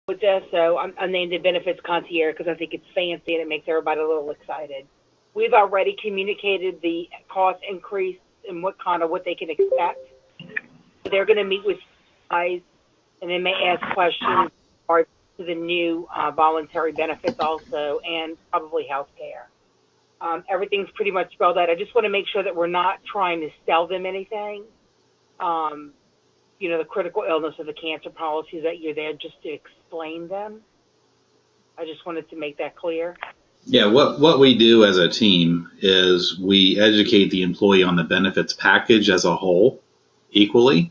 with this, so I named it benefits concierge because I think it's fancy and it makes everybody a little excited. We've already communicated the cost increase and what they can expect. They're going to meet with you guys, and they may ask questions regarding to the new voluntary benefits also, and probably health care. Everything's pretty much spelled out. I just want to make sure that we're not trying to sell them anything. Um, the critical illness or the cancer policies, that you're there just to explain them. I just wanted to make that clear. Yeah, what we do as a team is we educate the employee on the benefits package as a whole equally,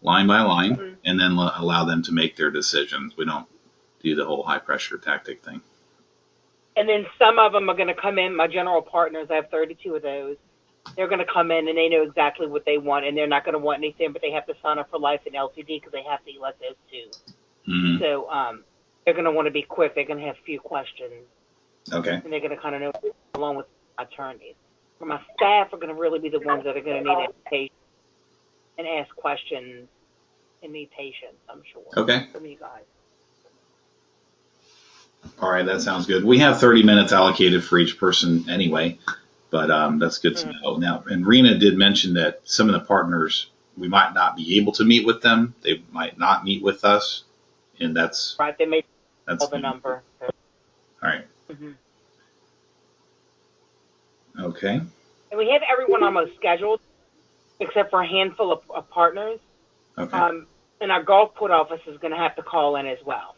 line by line, and then allow them to make their decisions. We don't do the whole high pressure tactic thing. And then some of them are going to come in, my general partners, I have 32 of those. They're going to come in and they know exactly what they want, and they're not going to want anything, but they have to sign up for life and LTD because they have to elect those two. So they're going to want to be quick. They're going to have a few questions. Okay. And they're going to kind of know along with attorneys. For my staff are going to really be the ones that are going to need education and ask questions and need patience, I'm sure. Okay. From you guys. All right, that sounds good. We have 30 minutes allocated for each person anyway, but that's good to know. Now, and Rena did mention that some of the partners, we might not be able to meet with them. They might not meet with us, and that's right. They may call the number. All right. Okay. And we have everyone almost scheduled, except for a handful of partners. Okay. And our Gulfport office is going to have to call in as well.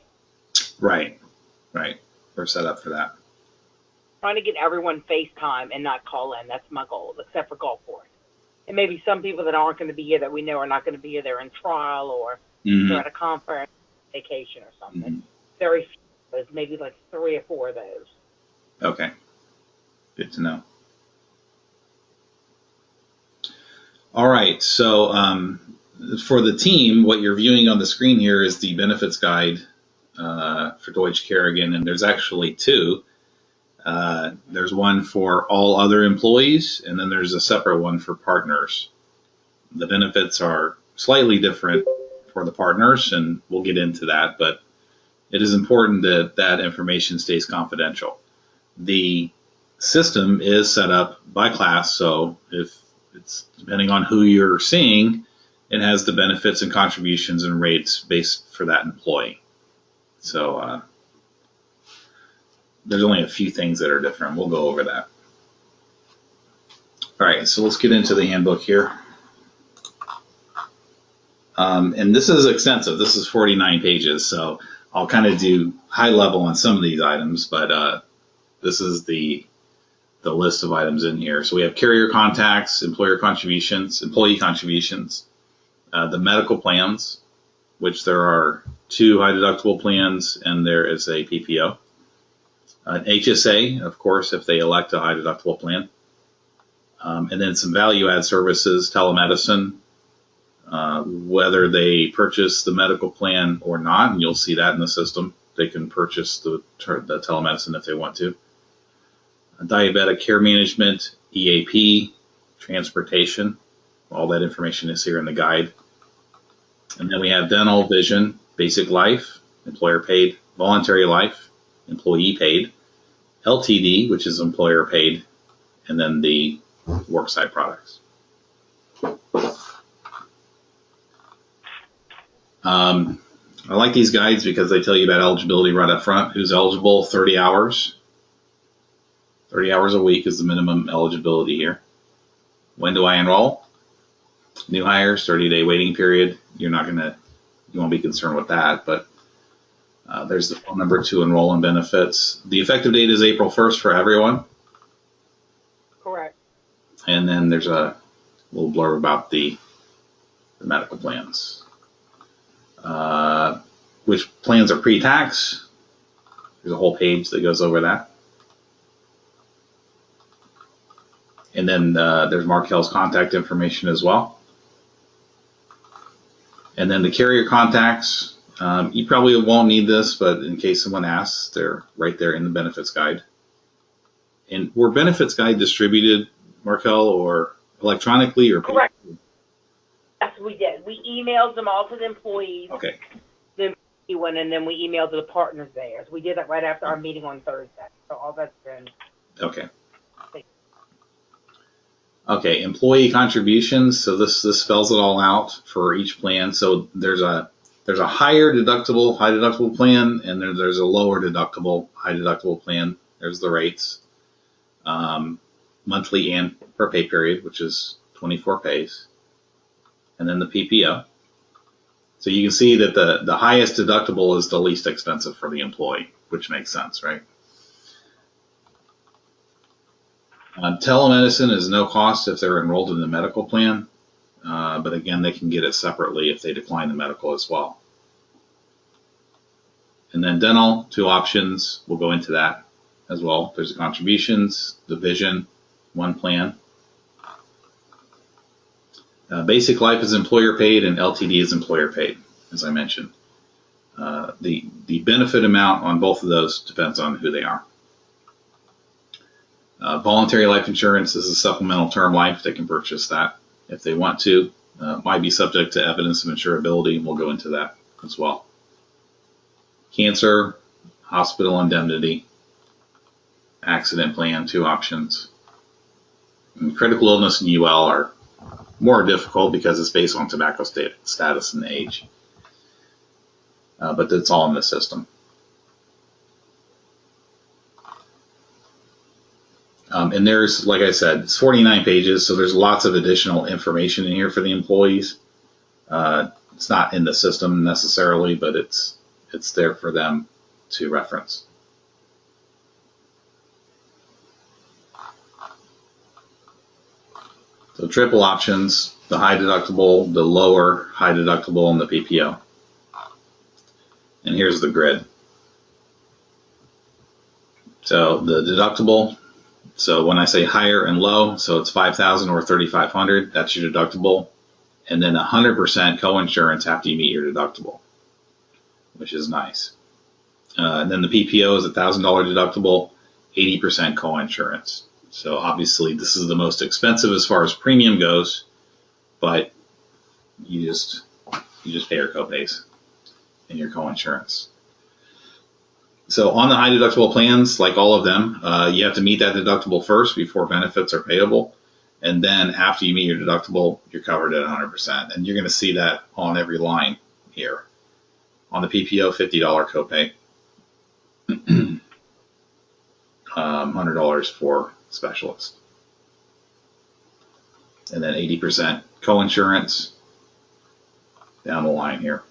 Right. We're set up for that. Trying to get everyone FaceTime and not call in. That's my goal, except for Gulfport. And maybe some people that aren't going to be here that we know are not going to be here. They're in trial or they're at a conference, vacation or something. Very few. There's maybe like 3 or 4 of those. Okay. Good to know. All right. So for the team, what you're viewing on the screen here is the benefits guide for Deutsche Kerrigan, and there's actually 2. There's one for all other employees, and then there's a separate one for partners. The benefits are slightly different for the partners, and we'll get into that, but it is important that that information stays confidential. The system is set up by class, so if it's depending on who you're seeing, it has the benefits and contributions and rates based for that employee. So there's only a few things that are different. We'll go over that. All right, so let's get into the handbook here. And this is extensive. This is 49 pages, so I'll kind of do high level on some of these items, but this is the list of items in here. So we have carrier contacts, employer contributions, employee contributions, the medical plans, which there are 2 high deductible plans, and there is a PPO. An HSA, of course, if they elect a high deductible plan. And then some value add services, telemedicine, whether they purchase the medical plan or not, and you'll see that in the system. They can purchase the telemedicine if they want to. Diabetic care management, EAP, transportation. All that information is here in the guide. And then we have dental, vision, basic life, employer paid, voluntary life, employee paid, LTD, which is employer paid, and then the worksite products. I like these guides because they tell you about eligibility right up front. Who's eligible? 30 hours. 30 hours a week is the minimum eligibility here. When do I enroll? New hires, 30-day waiting period. You won't be concerned with that, but there's the phone number to enroll in benefits. The effective date is April 1st for everyone. Correct. And then there's a little blurb about the medical plans. Which plans are pre-tax. There's a whole page that goes over that. And then there's Markel's contact information as well. And then the carrier contacts. You probably won't need this, but in case someone asks, they're right there in the benefits guide. And were benefits guide distributed, Markel, or electronically or? Correct. Yes, we did. We emailed them all to the employees. Okay. The he went, and then we emailed the partners there. So we did that right after our meeting on Thursday. So all that's been. Okay. Okay, employee contributions. So this spells it all out for each plan. So there's a higher deductible, high deductible plan, and there's a lower deductible, high deductible plan. There's the rates, monthly and per pay period, which is 24 pays, and then the PPO. So you can see that the highest deductible is the least expensive for the employee, which makes sense, right? Telemedicine is no cost if they're enrolled in the medical plan, but again, they can get it separately if they decline the medical as well. And then dental, 2 options. We'll go into that as well. There's the contributions, the vision, 1 plan. Basic life is employer paid and LTD is employer paid, as I mentioned. The benefit amount on both of those depends on who they are. Voluntary life insurance is a supplemental term life. They can purchase that if they want to. Might be subject to evidence of insurability. We'll go into that as well. Cancer, hospital indemnity, accident plan, 2 options. And critical illness and UL are more difficult because it's based on tobacco status and age. But it's all in the system. And there's, like I said, it's 49 pages, so there's lots of additional information in here for the employees. It's not in the system necessarily, but it's there for them to reference. So triple options, the high deductible, the lower high deductible, and the PPO. And here's the grid. So the deductible, so when I say higher and low, so it's $5,000 or $3,500, that's your deductible. And then 100% co-insurance after you meet your deductible, which is nice. And then the PPO is a $1,000 deductible, 80% co-insurance. So obviously this is the most expensive as far as premium goes, but you just pay your co-pays and your co-insurance. So on the high deductible plans, like all of them, you have to meet that deductible first before benefits are payable. And then after you meet your deductible, you're covered at 100%. And you're going to see that on every line here. On the PPO, $50 copay, $100 for specialist. And then 80% co-insurance down the line here.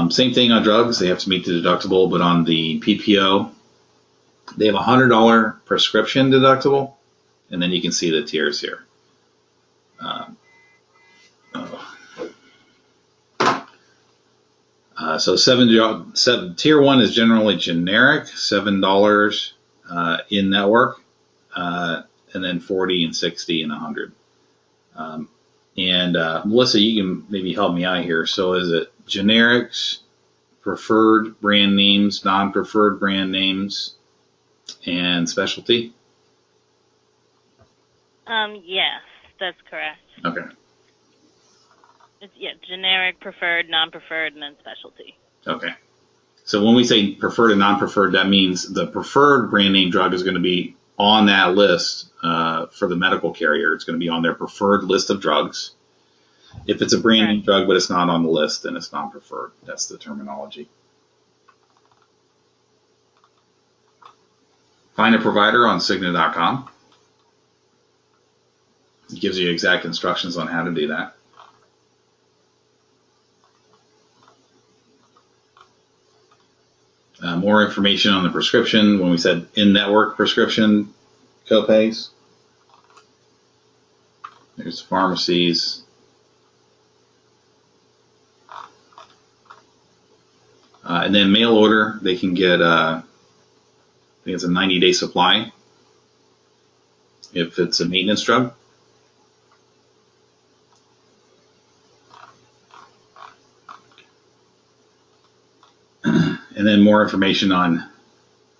Same thing on drugs, they have to meet the deductible, but on the PPO, they have a $100 prescription deductible, and then you can see the tiers here. So tier 1 is generally generic, $7 in network, and then 40 and 60 and 100. Melissa, you can maybe help me out here. So is it generics, preferred brand names, non-preferred brand names, and specialty? Yes, that's correct. Okay. It's, generic, preferred, non-preferred, and then specialty. Okay. So when we say preferred and non-preferred, that means the preferred brand name drug is going to be on that list for the medical carrier. It's going to be on their preferred list of drugs. If it's a brand name drug but it's not on the list, then it's non-preferred. That's the terminology. Find a provider on Cigna.com. It gives you exact instructions on how to do that. More information on the prescription. When we said in-network prescription copays, there's pharmacies. And then mail order, they can get, I think it's a 90-day supply if it's a maintenance drug. And then more information on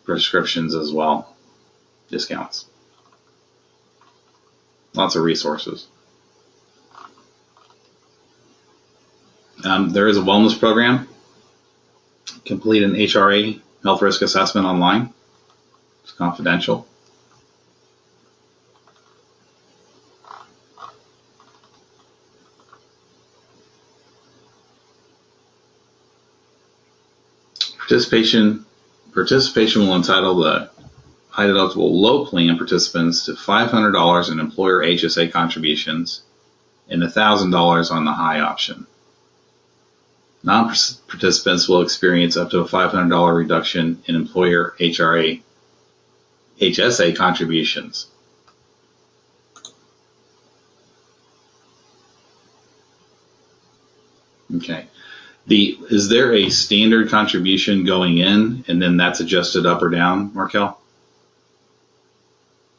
prescriptions as well, discounts. Lots of resources. There is a wellness program. Complete an HRA health risk assessment online. It's confidential. Participation will entitle the high deductible low plan participants to $500 in employer HSA contributions and $1,000 on the high option. Non-participants will experience up to a $500 reduction in employer HSA contributions. Okay. Is there a standard contribution going in, and then that's adjusted up or down, Markel?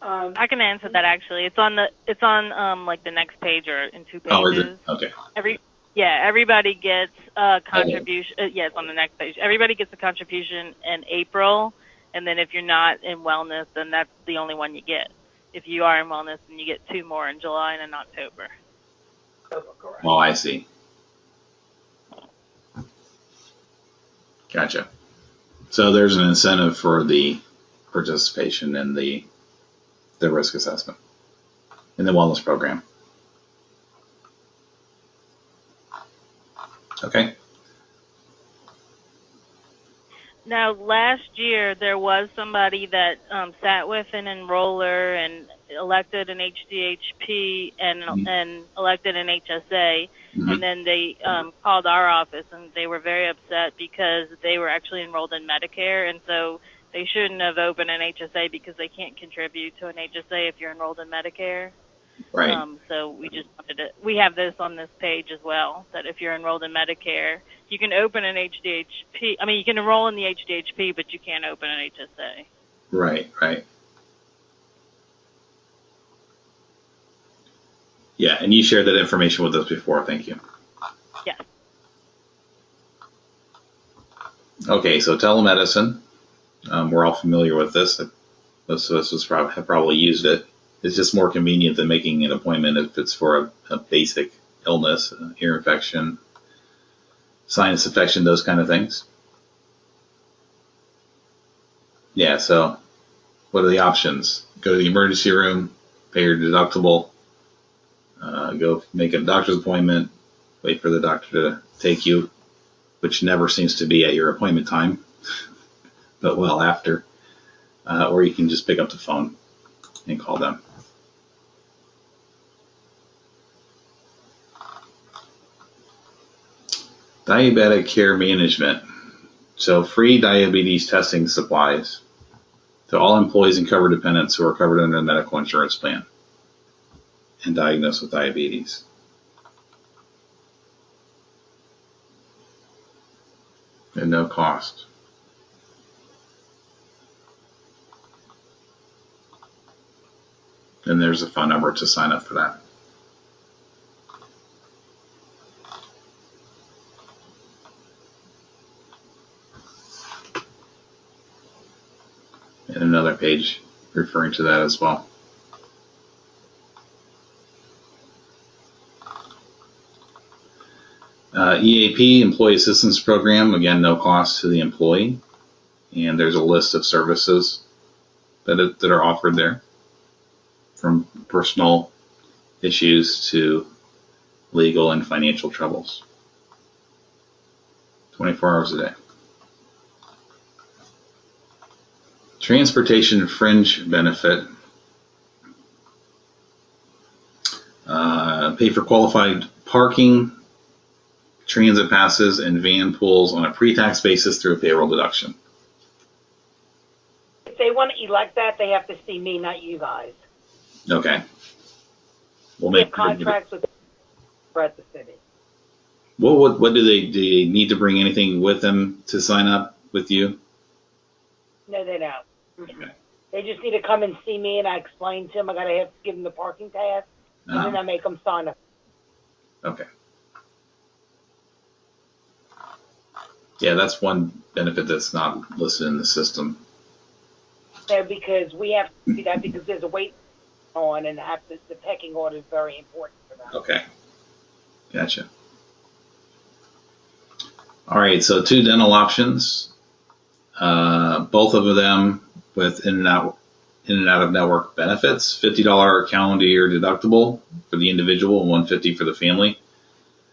I can answer that actually. It's on like the next page or in 2 pages. Oh, is it? Okay. Everybody gets a contribution. It's on the next page. Everybody gets a contribution in April, and then if you're not in wellness, then that's the only one you get. If you are in wellness, then you get 2 more in July and in October. Oh, I see. Gotcha. So there's an incentive for the participation in the risk assessment in the wellness program. Okay. Now, last year there was somebody that sat with an enroller and elected an HDHP and elected an HSA, and then they called our office and they were very upset because they were actually enrolled in Medicare, and so they shouldn't have opened an HSA because they can't contribute to an HSA if you're enrolled in Medicare. Right. So we just wanted to, we have this on this page as well, that if you're enrolled in Medicare, you can open an HDHP. I mean, you can enroll in the HDHP, but you can't open an HSA. Right. Yeah, and you shared that information with us before. Thank you. Yes. Okay, so telemedicine. We're all familiar with this. Most of us have probably used it. It's just more convenient than making an appointment if it's for a basic illness, ear infection, sinus infection, those kind of things. Yeah, so what are the options? Go to the emergency room, pay your deductible, go make a doctor's appointment, wait for the doctor to take you, which never seems to be at your appointment time, but well after. Or you can just pick up the phone and call them. Diabetic care management. So free diabetes testing supplies to all employees and covered dependents who are covered under a medical insurance plan and diagnosed with diabetes. At no cost. And there's a phone number to sign up for that. And another page referring to that as well. EAP, Employee Assistance Program, again, no cost to the employee. And there's a list of services that are offered there, from personal issues to legal and financial troubles. 24 hours a day. Transportation fringe benefit. Pay for qualified parking, transit passes, and van pools on a pre-tax basis through a payroll deduction. If they want to elect that, they have to see me, not you guys. Okay. We'll We make have contracts with the city. What do they need to bring anything with them to sign up with you? No, they don't. Okay. They just need to come and see me, and I explain to them. I gotta have to give them the parking pass, and then I make them sign up. Okay. Yeah, that's one benefit that's not listed in the system. No, because we have to do that because there's a wait on, and the pecking order is very important for them. Okay. Gotcha. All right, so 2 dental options, both of them with in and out of network benefits. $50 calendar year deductible for the individual and $150 for the family.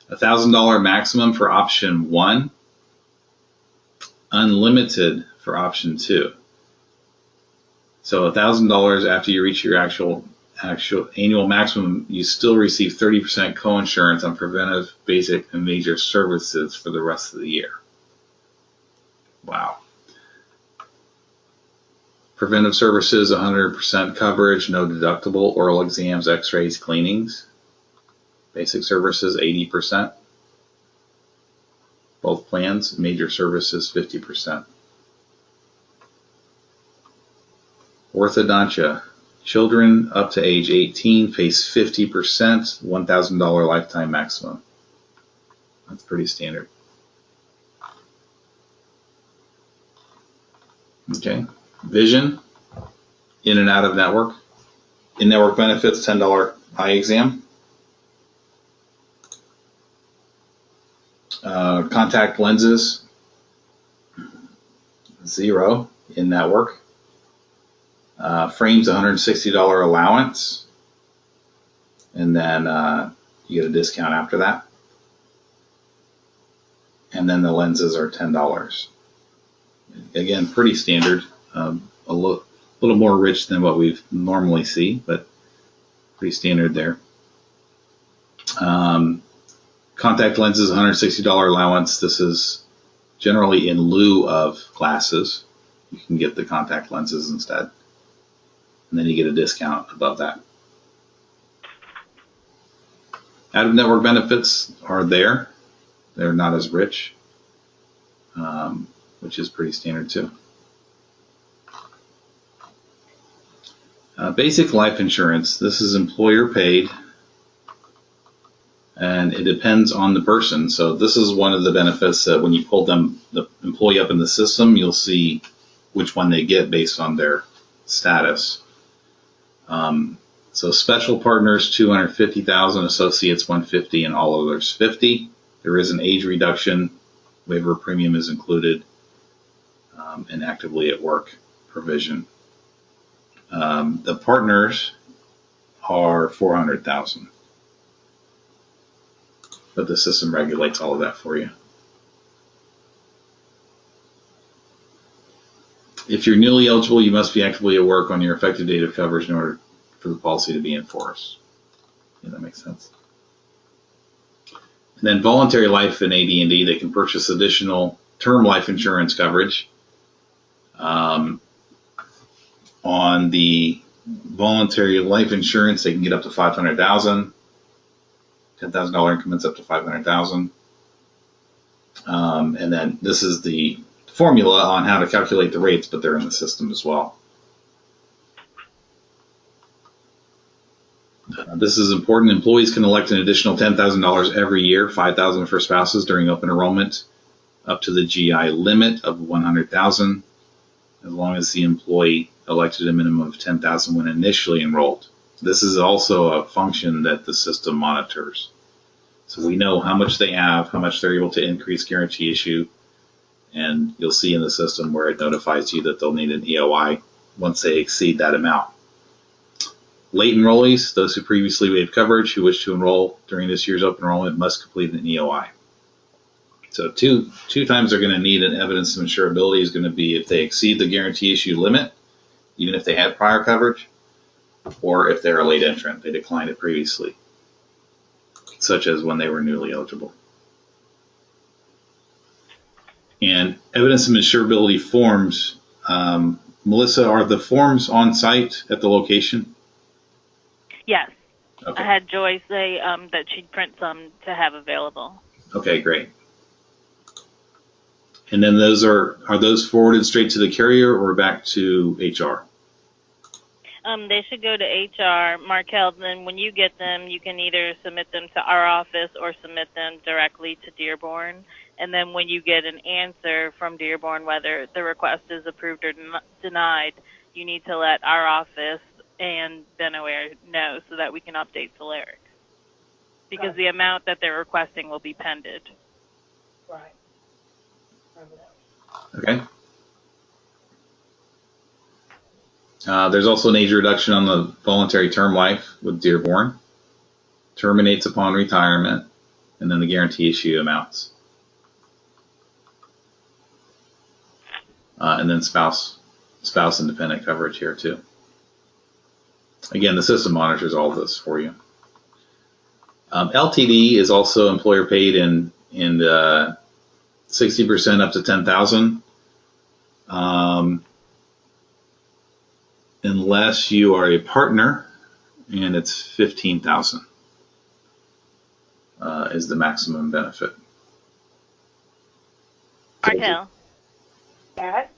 $1,000 maximum for option 1, unlimited for option 2. So $1,000 after you reach your actual annual maximum, you still receive 30% coinsurance on preventive, basic, and major services for the rest of the year. Wow. Preventive services, 100% coverage, no deductible, oral exams, x-rays, cleanings. Basic services, 80%. Both plans, major services, 50%. Orthodontia. Children up to age 18 face 50%, $1,000 lifetime maximum. That's pretty standard. Okay. Vision, in and out of network. In-network benefits, $10 eye exam. Contact lenses, 0 in network. Frames, $160 allowance, and then you get a discount after that. And then the lenses are $10. Again, pretty standard, a little more rich than what we normally see, but pretty standard there. Contact lenses, $160 allowance. This is generally in lieu of glasses. You can get the contact lenses instead. And then you get a discount above that. Out-of-network benefits are there. They're not as rich, which is pretty standard too. Basic life insurance. This is employer paid, and it depends on the person. So this is one of the benefits that when you pull the employee up in the system, you'll see which one they get based on their status. So special partners, $250,000, associates $150,000, and all others $50,000. There is an age reduction, waiver premium is included, and actively at work provision. The partners are $400,000, but the system regulates all of that for you. If you're newly eligible, you must be actively at work on your effective date of coverage in order for the policy to be enforced. Yeah, that makes sense. And then voluntary life and AD&D, they can purchase additional term life insurance coverage. On the voluntary life insurance, they can get up to $500,000, $10,000 increments up to $500,000. And then this is the formula on how to calculate the rates, but they're in the system as well. This is important. Employees can elect an additional $10,000 every year, $5,000 for spouses during open enrollment, up to the GI limit of $100,000, as long as the employee elected a minimum of $10,000 when initially enrolled. This is also a function that the system monitors. So we know how much they have, how much they're able to increase guarantee issue, and you'll see in the system where it notifies you that they'll need an EOI once they exceed that amount. Late enrollees, those who previously waived coverage who wish to enroll during this year's open enrollment must complete an EOI. So two times they're going to need an evidence of insurability is going to be if they exceed the guarantee issue limit, even if they had prior coverage, or if they're a late entrant, they declined it previously, such as when they were newly eligible. And evidence of insurability forms, Melissa, are the forms on site at the location? Yes. Okay. I had Joy say that she'd print some to have available. Okay, great. And then those are those forwarded straight to the carrier or back to HR? They should go to HR. Markel, then when you get them, you can either submit them to our office or submit them directly to Dearborn. And then when you get an answer from Dearborn, whether the request is approved or denied, you need to let our office and Benaware know so that we can update Solaric. Because the amount that they're requesting will be pended. Right. Okay. There's also an age reduction on the voluntary term life with Dearborn. Terminates upon retirement, and then the guarantee issue amounts. And then spouse independent coverage here too. Again, the system monitors all of this for you. LTD is also employer paid in 60% up to 10,000, unless you are a partner, and it's 15,000 is the maximum benefit. Markel, That?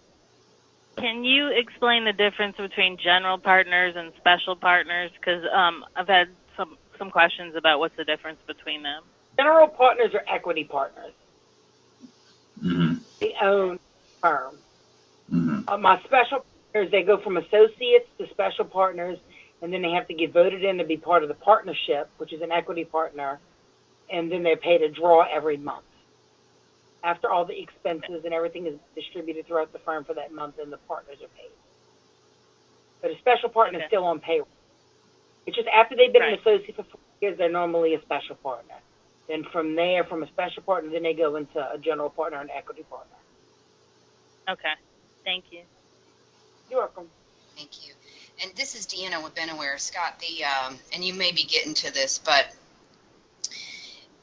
can you explain the difference between general partners and special partners? Because I've had some questions about what's the difference between them. General partners are equity partners. Mm-hmm. They own firm. Mm-hmm. My special partners, they go from associates to special partners, and then they have to get voted in to be part of the partnership, which is an equity partner, and then they're paid a draw every month. After all the expenses and everything is distributed throughout the firm for that month, and the partners are paid. But a special partner is still on payroll. It's just after they've been an associate for 4 years, they're normally a special partner. Then from there, from a special partner, then they go into a general partner and equity partner. Okay. Thank you. You're welcome. Thank you. And this is Deanna with Benaware. Scott, and you may be getting to this, but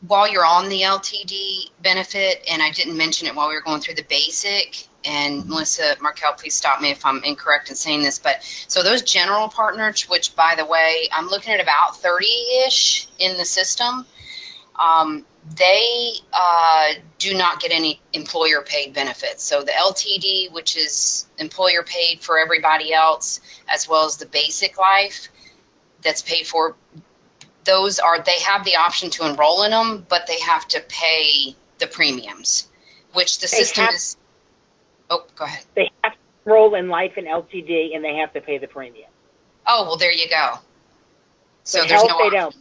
while you're on the LTD benefit, and I didn't mention it while we were going through the basic, and Melissa, Markel, please stop me if I'm incorrect in saying this, but so those general partners, which by the way, I'm looking at about 30-ish in the system, they do not get any employer paid benefits. So the LTD, which is employer paid for everybody else, as well as the basic life that's paid for, they have the option to enroll in them, but they have to pay the premiums, which the system is. Oh, go ahead. They have to enroll in life and LTD, and they have to pay the premium. Oh, well, there you go. So But there's health, no they option. don't.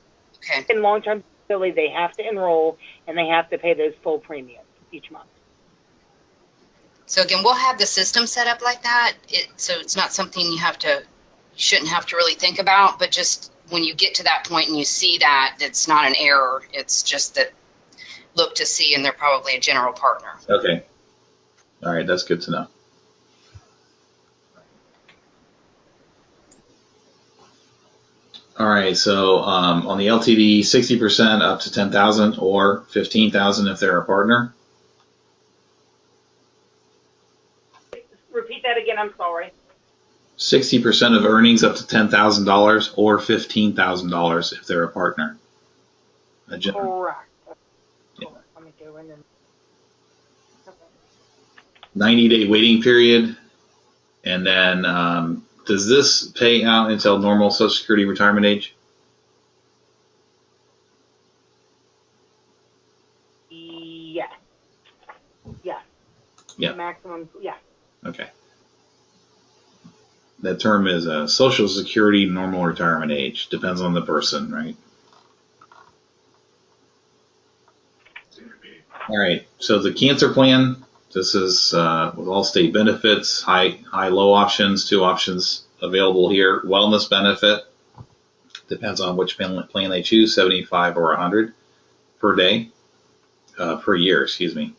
Okay. In long-term disability, they have to enroll, and they have to pay those full premiums each month. So again, we'll have the system set up like that, so it's not something you shouldn't have to really think about, but just when you get to that point and you see that, it's not an error. It's just that look to see, and they're probably a general partner. Okay. All right, that's good to know. All right, so on the LTD, 60% up to 10,000 or 15,000 if they're a partner. Repeat that again, I'm sorry. 60% of earnings up to $10,000 or $15,000 if they're a partner. Correct. Yeah. Let me go in and. Okay. 90-day waiting period, and then does this pay out until normal Social Security retirement age? Yes. Yes. Yeah. The maximum, yes. Okay. That term is a Social Security normal retirement age. Depends on the person, right? All right. So the cancer plan. This is with all state benefits, high, low options, 2 options available here. Wellness benefit, depends on which plan they choose, 75 or 100 per day, per year, excuse me.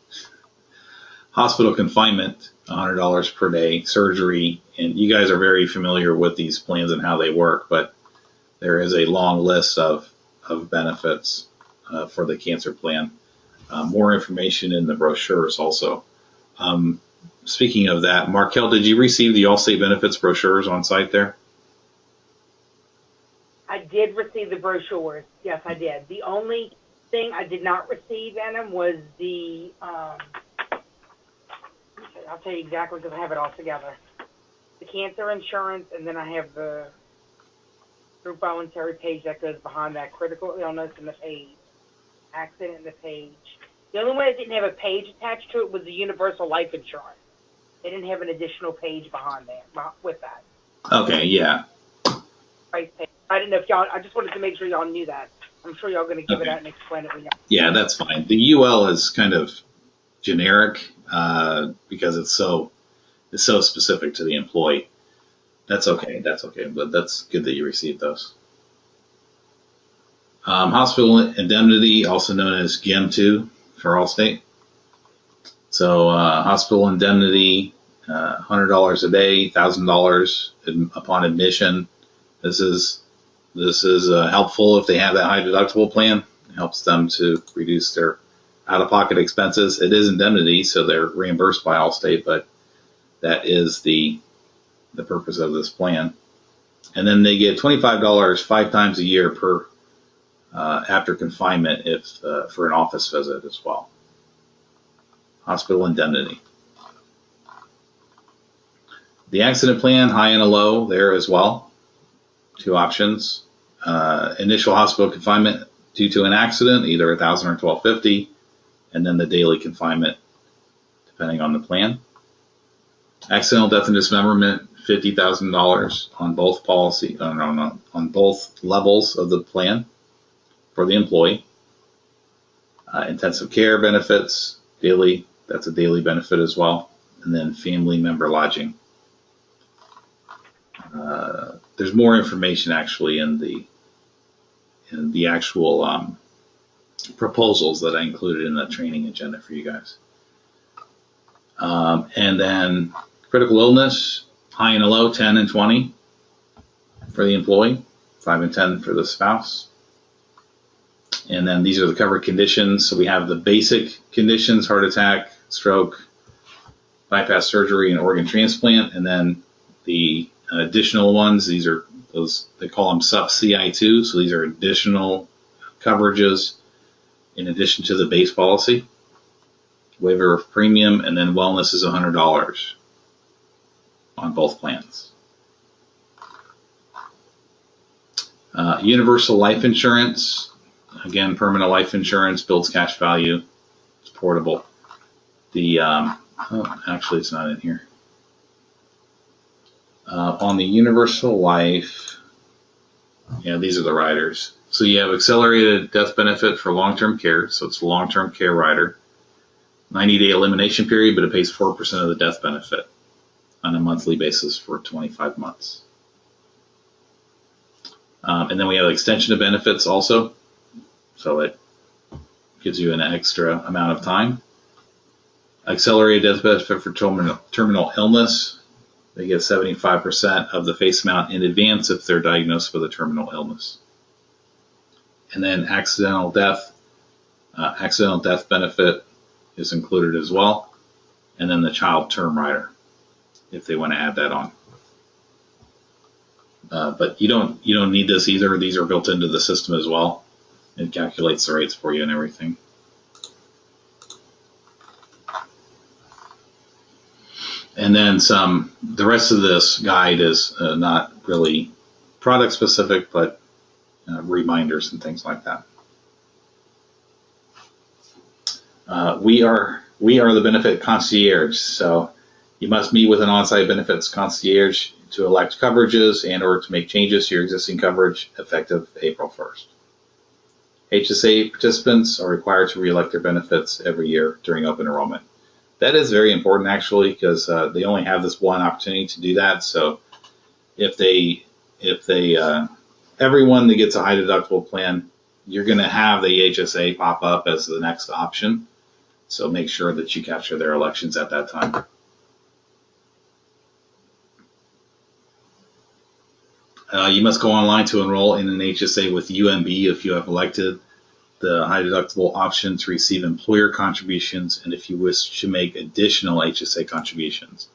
Hospital confinement, $100 per day. Surgery, and you guys are very familiar with these plans and how they work, but there is a long list of benefits for the cancer plan. More information in the brochures also. Speaking of that, Markel, did you receive the Allstate benefits brochures on site there? I did receive the brochures. Yes, I did. The only thing I did not receive in them was the, I'll tell you exactly because I have it all together. The cancer insurance, and then I have the group voluntary page that goes behind that, critical illness and the page, accident and the page. The only one that didn't have a page attached to it was the universal life insurance. They didn't have an additional page behind there with that. Okay, yeah. Price page. I didn't know if y'all, I just wanted to make sure y'all knew that. I'm sure y'all going to give it out and explain it when y'all. Yeah, that's fine. The UL is kind of generic because it's so specific to the employee. That's okay. But that's good that you received those. Hospital indemnity, also known as GIM2 for Allstate. So hospital indemnity, $100 a day, $1,000 upon admission. This is helpful if they have that high deductible plan. It helps them to reduce their out-of-pocket expenses. It is indemnity, so they're reimbursed by Allstate, but that is the purpose of this plan. And then they get $25 5 times a year per after confinement if for an office visit as well. Hospital indemnity. The accident plan, high and a low there as well. 2 options. Initial hospital confinement due to an accident, either $1,000 or $1,250, and then the daily confinement depending on the plan. Accidental death and dismemberment, $50,000 on both on both levels of the plan for the employee. Intensive care benefits, daily, that's a daily benefit as well. And then family member lodging. There's more information actually in the actual proposals that I included in the training agenda for you guys. And then critical illness, high and a low, 10 and 20 for the employee, 5 and 10 for the spouse. And then these are the covered conditions. So we have the basic conditions: heart attack, stroke, bypass surgery, and organ transplant. And then the additional ones, these are those, they call them sub-CI2. So these are additional coverages in addition to the base policy. Waiver of premium, and then wellness is $100 on both plans. Universal life insurance, again, permanent life insurance, builds cash value, it's portable. The actually it's not in here. On the universal life, yeah, these are the riders. So you have accelerated death benefit for long-term care, so it's a long-term care rider. 90-day elimination period, but it pays 4% of the death benefit on a monthly basis for 25 months. And then we have extension of benefits also, so it gives you an extra amount of time. Accelerated death benefit for terminal illness. They get 75% of the face amount in advance if they're diagnosed with a terminal illness. And then accidental death benefit is included as well. And then the child term rider, if they want to add that on. But you don't need this either. These are built into the system as well. It calculates the rates for you and everything. And then the rest of this guide is not really product specific, but reminders and things like that. We are the benefit concierge, so you must meet with an on-site benefits concierge to elect coverages and or to make changes to your existing coverage effective April 1st. HSA participants are required to re-elect their benefits every year during open enrollment. That is very important actually, because they only have this one opportunity to do that. So if everyone that gets a high deductible plan, you're going to have the HSA pop up as the next option. So make sure that you capture their elections at that time. You must go online to enroll in an HSA with UMB if you have elected the high deductible option to receive employer contributions, and if you wish to make additional HSA contributions.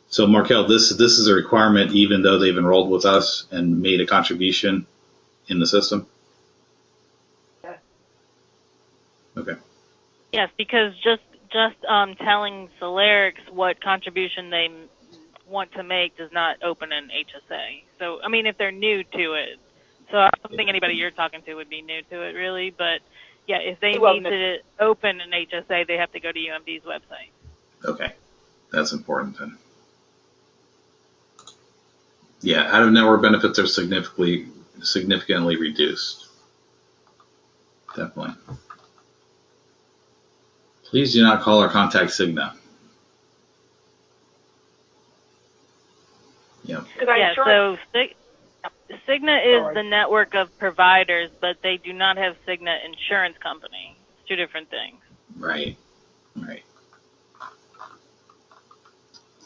So Markel, this is a requirement even though they've enrolled with us and made a contribution in the system? Yes. Okay. Yes, because just telling Celerix what contribution they want to make does not open an HSA. So, I mean, if they're new to it. So I don't think anybody you're talking to would be new to it, really. But, yeah, if they need to open an HSA, they have to go to UMD's website. Okay. That's important then. Yeah, out-of-network benefits are significantly reduced. Definitely. Please do not call or contact Cigna. Yep. Yeah, so Cigna is the network of providers, but they do not have Cigna Insurance Company. It's two different things. Right. Right.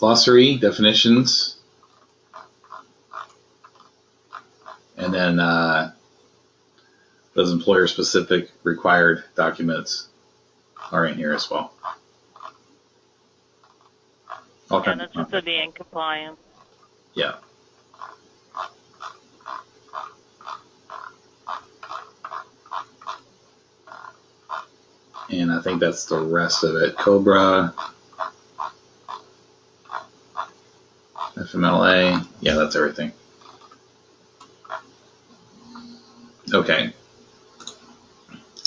Glossary, definitions, and then those employer-specific required documents are in here as well. Yeah, that's just to be in compliance. Yeah. And I think that's the rest of it. Cobra, FMLA, yeah, that's everything. Okay.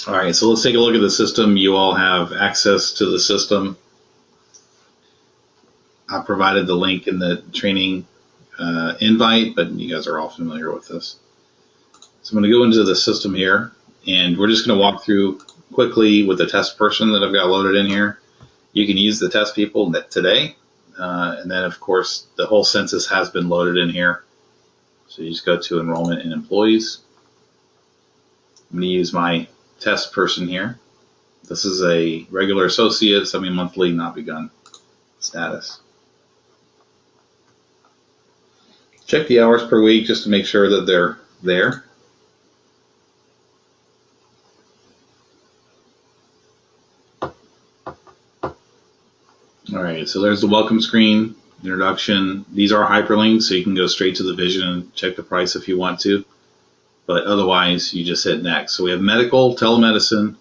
All right, so let's take a look at the system. You all have access to the system. I provided the link in the training invite, but you guys are all familiar with this. So I'm going to go into the system here, and we're just going to walk through quickly with the test person that I've got loaded in here. You can use the test people today, and then of course the whole census has been loaded in here. So you just go to enrollment and employees. I'm going to use my test person here. This is a regular associate, semi-monthly, not begun status. Check the hours per week just to make sure that they're there. All right, so there's the welcome screen, introduction. These are hyperlinks, so you can go straight to the vision and check the price if you want to. But otherwise, you just hit next. So we have medical, telemedicine,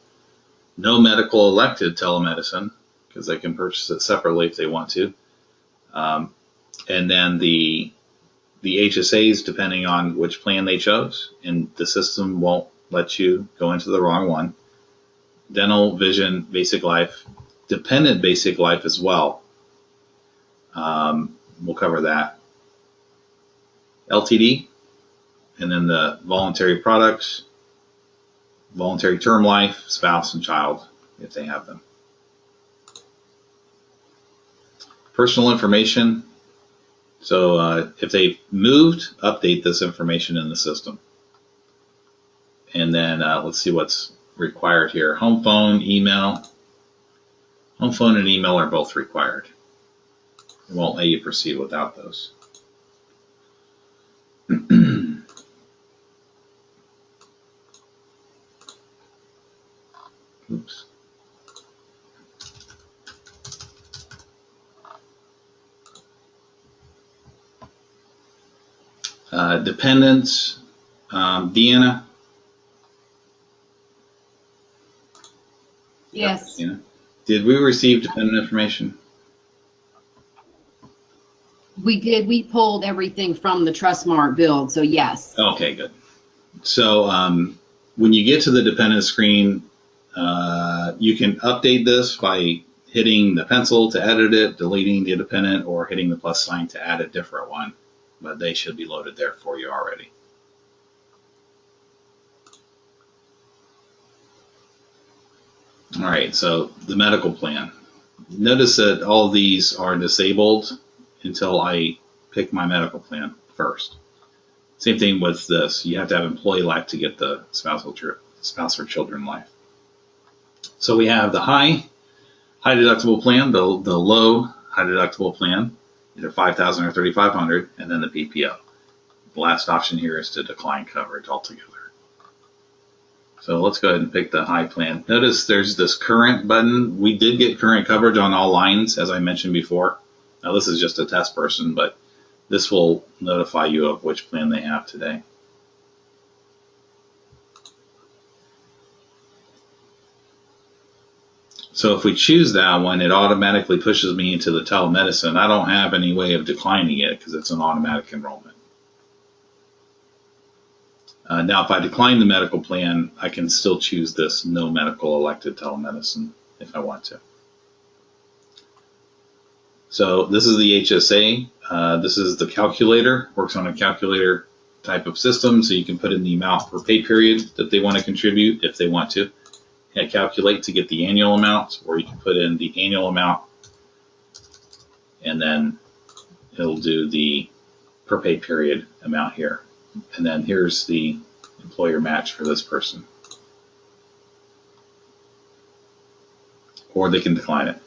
no medical elected telemedicine, because they can purchase it separately if they want to. And then the HSAs, depending on which plan they chose, and the system won't let you go into the wrong one. Dental, vision, basic life, dependent basic life as well. We'll cover that. LTD, and then the voluntary products, voluntary term life, spouse and child, if they have them. Personal information. So if they've moved, update this information in the system. And then let's see what's required here. Home phone, email. Home phone and email are both required. It won't let you proceed without those. Oops. Dependents, Deanna. Yes. Deanna. Did we receive dependent information? We did. We pulled everything from the Trustmark build, so yes. Okay, good. So when you get to the dependent screen, you can update this by hitting the pencil to edit it, deleting the dependent, or hitting the plus sign to add a different one. But they should be loaded there for you already. All right, so the medical plan. Notice that all of these are disabled until I pick my medical plan first. Same thing with this. You have to have employee life to get the spouse or children life. So we have the high deductible plan, the low high deductible plan, either 5,000 or 3,500, and then the PPO. The last option here is to decline coverage altogether. So let's go ahead and pick the high plan. Notice there's this current button. We did get current coverage on all lines, as I mentioned before. Now this is just a test person, but this will notify you of which plan they have today. So if we choose that one, it automatically pushes me into the telemedicine. I don't have any way of declining it because it's an automatic enrollment. Now, if I decline the medical plan, I can still choose this no medical elected telemedicine if I want to. So this is the HSA. This is the calculator. Works on a calculator type of system, so you can put in the amount per pay period that they want to contribute if they want to. calculate to get the annual amount, or you can put in the annual amount and then it'll do the per pay period amount here. And then here's the employer match for this person. Or they can decline it.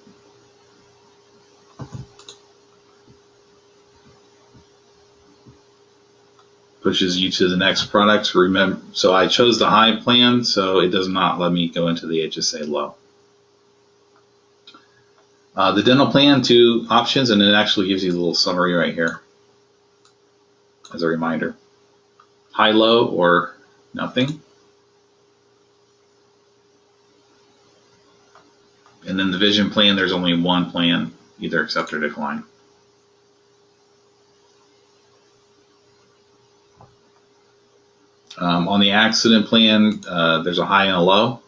Pushes you to the next product. Remember, so I chose the high plan, so it does not let me go into the HSA low. The dental plan, 2 options, and it actually gives you a little summary right here as a reminder. High, low, or nothing. And then the vision plan, there's only one plan, either accept or decline. On the accident plan, there's a high and a low,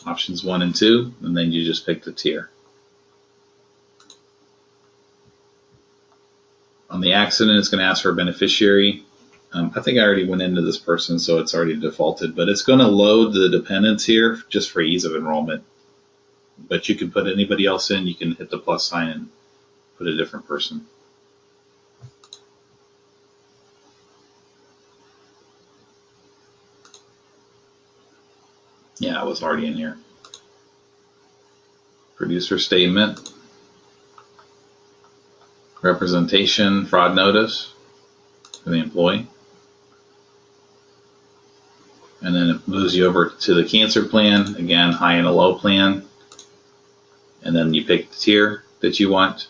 options 1 and 2, and then you just pick the tier. On the accident, it's going to ask for a beneficiary. I think I already went into this person, so it's already defaulted, but it's going to load the dependents here just for ease of enrollment. But you can put anybody else in, you can hit the plus sign and put a different person. Yeah, it was already in here. Producer statement. Representation, fraud notice for the employee. And then it moves you over to the cancer plan. Again, high and a low plan. And then you pick the tier that you want.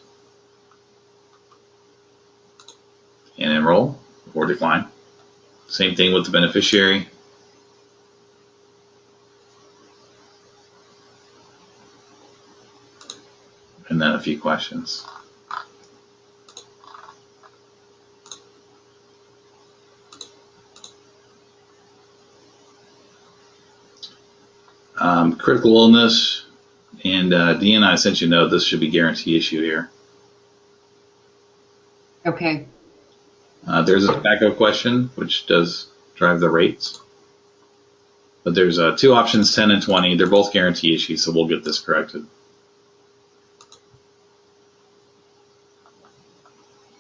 And enroll or decline. Same thing with the beneficiary. And then a few questions. Critical illness, and Deanna, I sent you a note. This should be guarantee issue here. Okay. There's a tobacco question, which does drive the rates. But there's 2 options, 10 and 20. They're both guarantee issues, so we'll get this corrected.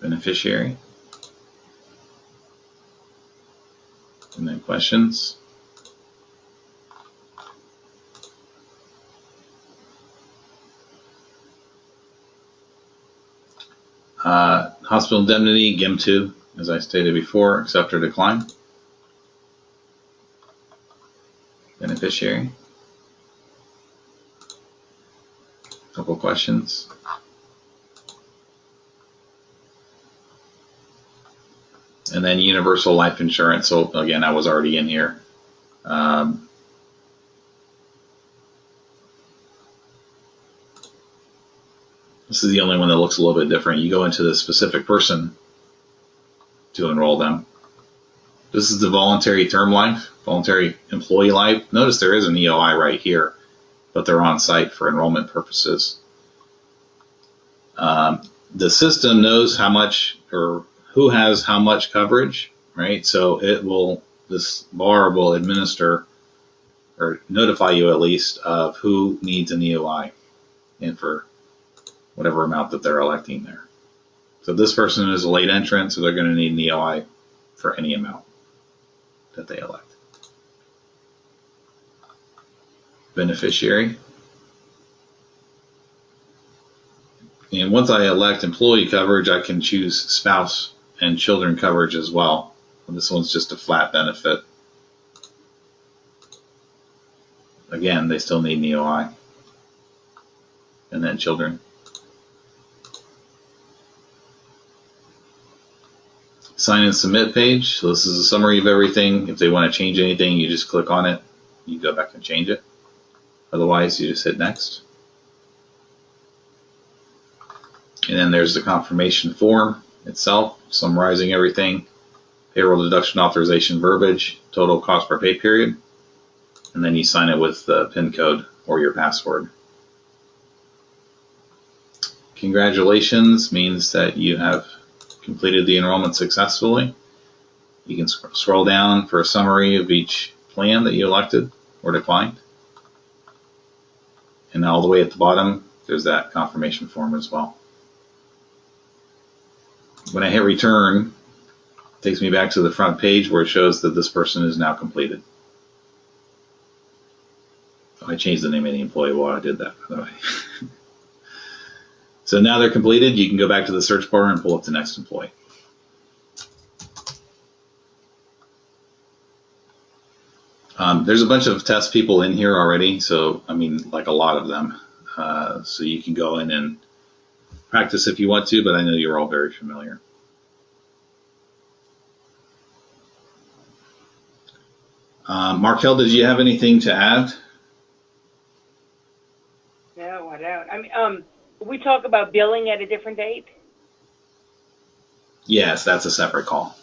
Beneficiary. And then questions. Hospital indemnity, GIM2, as I stated before, accept or decline. Beneficiary. Couple questions. And then universal life insurance. So again, I was already in here. This is the only one that looks a little bit different. You go into the specific person to enroll them. This is the voluntary term life, voluntary employee life. Notice there is an EOI right here, but they're on site for enrollment purposes. The system knows how much or who has how much coverage, right? So it will, this bar will administer or notify you at least of who needs an EOI and for whatever amount that they're electing there. So this person is a late entrant, so they're going to need an EOI for any amount that they elect. Beneficiary. And once I elect employee coverage, I can choose spouse and children coverage as well. And this one's just a flat benefit. Again, they still need an EOI. And then children. Sign and submit page. So this is a summary of everything. If they want to change anything, you just click on it. You go back and change it. Otherwise, you just hit next. And then there's the confirmation form itself, summarizing everything. Payroll deduction authorization verbiage, total cost per pay period. And then you sign it with the PIN code or your password. Congratulations means that you have completed the enrollment successfully. You can scroll down for a summary of each plan that you elected or declined. And all the way at the bottom, there's that confirmation form as well. When I hit return, it takes me back to the front page where it shows that this person is now completed. I changed the name of the employee while I did that, by the way. So now they're completed. You can go back to the search bar and pull up the next employee. There's a bunch of test people in here already, so I mean, like a lot of them. So you can go in and practice if you want to, but I know you're all very familiar. Markel, did you have anything to add? No, I don't. I mean, we talk about billing at a different date. Yes, that's a separate call.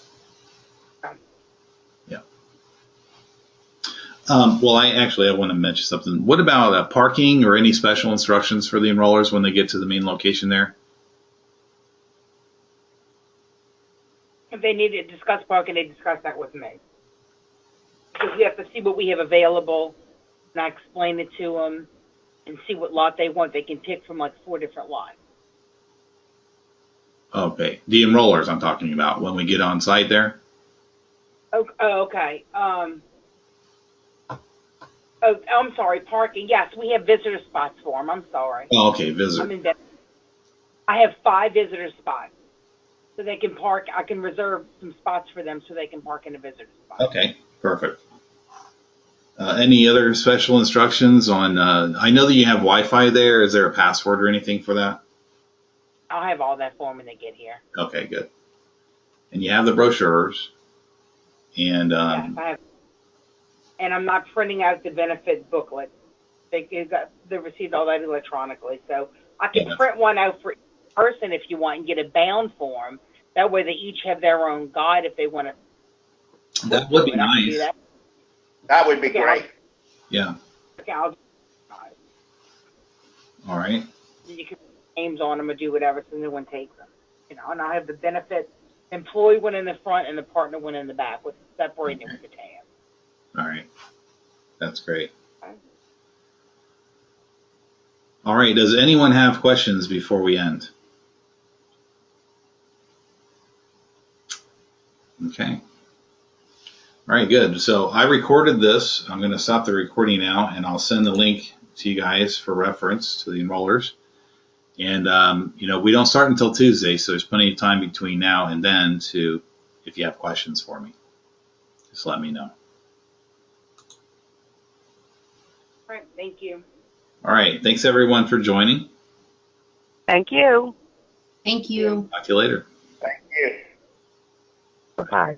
Yeah. Well, I want to mention something. What about parking or any special instructions for the enrollers when they get to the main location there? If they need to discuss parking, they discuss that with me. Because we have to see what we have available, and I explain it to them and see what lot they want. They can pick from like 4 different lots. Okay, the enrollers I'm talking about when we get on site there. Okay. I'm sorry, parking. Yes, we have visitor spots for them. I'm sorry. Oh, okay, visitor. I have 5 visitor spots, so they can park. I can reserve some spots for them so they can park in a visitor spot. Okay, perfect. Any other special instructions on? I know that you have Wi-Fi there. Is there a password or anything for that? I'll have all that for them when they get here. Okay, good. And you have the brochures. And yes, I have. And I'm not printing out the benefit booklet. They received all that electronically, so I can print one out for each person if you want and get a bound form. That way, they each have their own guide if they want to. That would be nice. That would be great. Yeah. Okay, I'll all right. You can put names on them or do whatever, so no one takes them. And I have the benefit employee one in the front and the partner one in the back, with separating with the tab. All right. That's great. Okay. All right. Does anyone have questions before we end? Okay. All right, good. So I recorded this. I'm going to stop the recording now, and I'll send the link to you guys for reference to the enrollers. And, we don't start until Tuesday, so there's plenty of time between now and then to, if you have questions for me, just let me know. All right, thank you. All right, thanks everyone for joining. Thank you. Thank you. Talk to you later. Thank you. Bye.